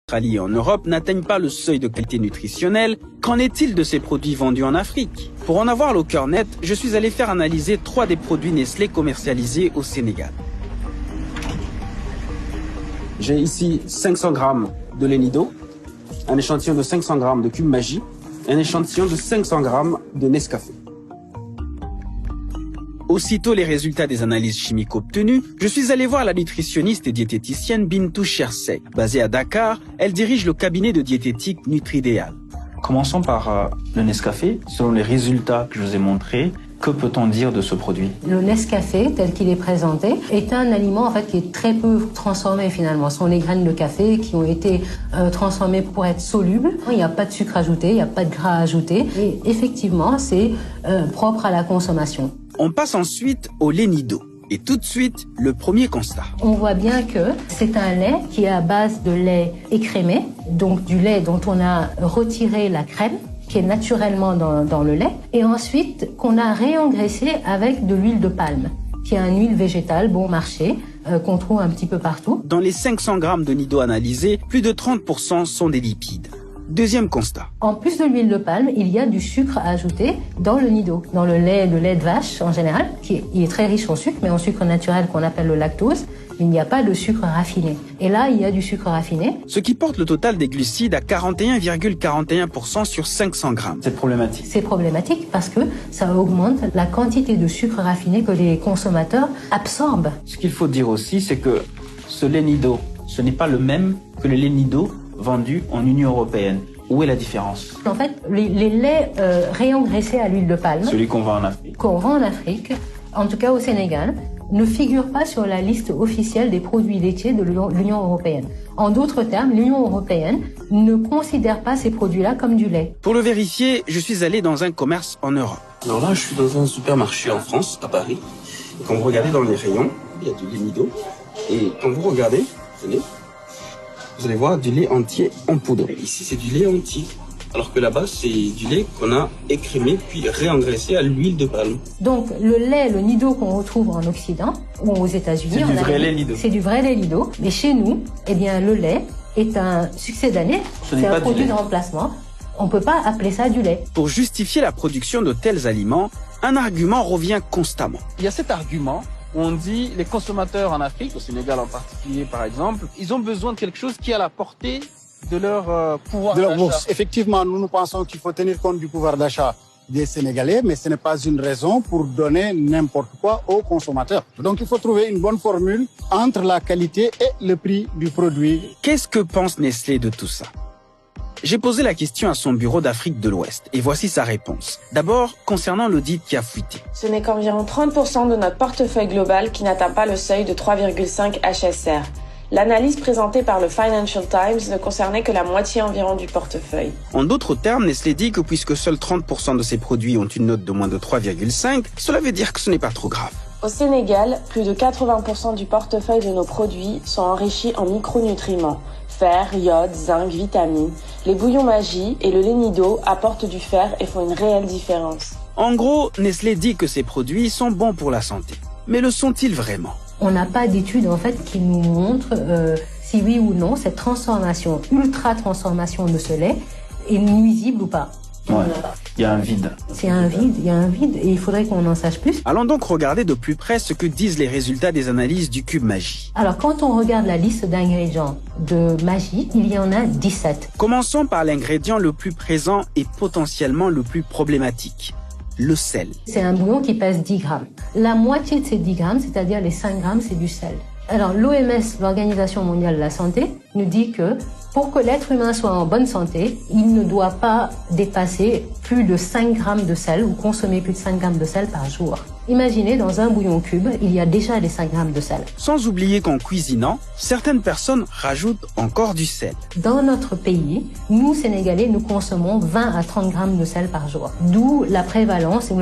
Australie et en Europe n'atteignent pas le seuil de qualité nutritionnelle, qu'en est-il de ces produits vendus en Afrique? Pour en avoir le cœur net, je suis allé faire analyser 3 des produits Nestlé commercialisés au Sénégal. J'ai ici 500 grammes de lait Nido, un échantillon de 500 grammes de Cube Magie et un échantillon de 500 grammes de Nescafé. Aussitôt les résultats des analyses chimiques obtenues, je suis allé voir la nutritionniste et diététicienne Bintou Chersey. Basée à Dakar, elle dirige le cabinet de diététique Nutridéal. Commençons par le Nescafé. Selon les résultats que je vous ai montrés, que peut-on dire de ce produit? Le Nescafé, tel qu'il est présenté, est un aliment en fait qui est très peu transformé finalement. Ce sont les graines de café qui ont été transformées pour être solubles. Il n'y a pas de sucre ajouté, il n'y a pas de gras ajouté. Et effectivement, c'est propre à la consommation. On passe ensuite au lait Nido. Et tout de suite, le premier constat. On voit bien que c'est un lait qui est à base de lait écrémé, donc du lait dont on a retiré la crème, qui est naturellement dans le lait, et ensuite qu'on a réengraissé avec de l'huile de palme, qui est une huile végétale bon marché, qu'on trouve un petit peu partout. Dans les 500 grammes de Nido analysés, plus de 30% sont des lipides. Deuxième constat. En plus de l'huile de palme, il y a du sucre à ajouter dans le Nido, dans le lait de vache en général, il est très riche en sucre, mais en sucre naturel qu'on appelle le lactose. Il n'y a pas de sucre raffiné. Et là, il y a du sucre raffiné. Ce qui porte le total des glucides à 41,41% sur 500 grammes. C'est problématique. C'est problématique parce que ça augmente la quantité de sucre raffiné que les consommateurs absorbent. Ce qu'il faut dire aussi, c'est que ce lait Nido, ce n'est pas le même que le lait Nido vendu en Union européenne. Où est la différence? En fait, les laits réengraissés à l'huile de palme, celui qu'on vend en Afrique, en tout cas au Sénégal, ne figure pas sur la liste officielle des produits laitiers de l'Union européenne. En d'autres termes, l'Union européenne ne considère pas ces produits-là comme du lait. Pour le vérifier, je suis allé dans un commerce en Europe. Alors là, je suis dans un supermarché en France, à Paris. Et quand vous regardez dans les rayons, il y a du lait Nido. Et quand vous regardez, vous allez voir du lait entier en poudre. Et ici, c'est du lait entier. Alors que là-bas, c'est du lait qu'on a écrémé puis réengraissé à l'huile de palme. Donc le Nido qu'on retrouve en Occident ou aux États-Unis, c'est du vrai lait Nido. C'est du vrai lait Nido. Mais chez nous, eh bien le lait est un succès d'année. C'est un produit de remplacement. On ne peut pas appeler ça du lait. Pour justifier la production de tels aliments, un argument revient constamment. Il y a cet argument où on dit les consommateurs en Afrique, au Sénégal en particulier par exemple, ils ont besoin de quelque chose qui est à la portée de leur pouvoir d'achat. Bourse. Effectivement, nous pensons qu'il faut tenir compte du pouvoir d'achat des Sénégalais, mais ce n'est pas une raison pour donner n'importe quoi aux consommateurs. Donc il faut trouver une bonne formule entre la qualité et le prix du produit. Qu'est-ce que pense Nestlé de tout ça? J'ai posé la question à son bureau d'Afrique de l'Ouest et voici sa réponse. D'abord, concernant l'audit qui a fuité. Ce n'est qu'environ 30% de notre portefeuille global qui n'atteint pas le seuil de 3,5 HSR. L'analyse présentée par le Financial Times ne concernait que la moitié environ du portefeuille. En d'autres termes, Nestlé dit que puisque seuls 30% de ses produits ont une note de moins de 3,5, cela veut dire que ce n'est pas trop grave. Au Sénégal, plus de 80% du portefeuille de nos produits sont enrichis en micronutriments. Fer, iode, zinc, vitamines. Les bouillons Magie et le lait Nido apportent du fer et font une réelle différence. En gros, Nestlé dit que ces produits sont bons pour la santé. Mais le sont-ils vraiment? On n'a pas d'études en fait qui nous montrent si oui ou non cette transformation, ultra-transformation de ce lait est nuisible ou pas. Ouais. Il y a un vide. Il y a un vide et il faudrait qu'on en sache plus. Allons donc regarder de plus près ce que disent les résultats des analyses du Cube Magie. Alors quand on regarde la liste d'ingrédients de Magie, il y en a 17. Commençons par l'ingrédient le plus présent et potentiellement le plus problématique. Le sel. C'est un bouillon qui pèse 10 grammes. La moitié de ces 10 grammes, c'est-à-dire les 5 grammes, c'est du sel. Alors l'OMS, l'Organisation mondiale de la santé, nous dit que pour que l'être humain soit en bonne santé, il ne doit pas dépasser plus de 5 grammes de sel ou consommer plus de 5 grammes de sel par jour. Imaginez, dans un bouillon cube, il y a déjà les 5 grammes de sel. Sans oublier qu'en cuisinant, certaines personnes rajoutent encore du sel. Dans notre pays, nous, Sénégalais, nous consommons 20 à 30 grammes de sel par jour. D'où la prévalence et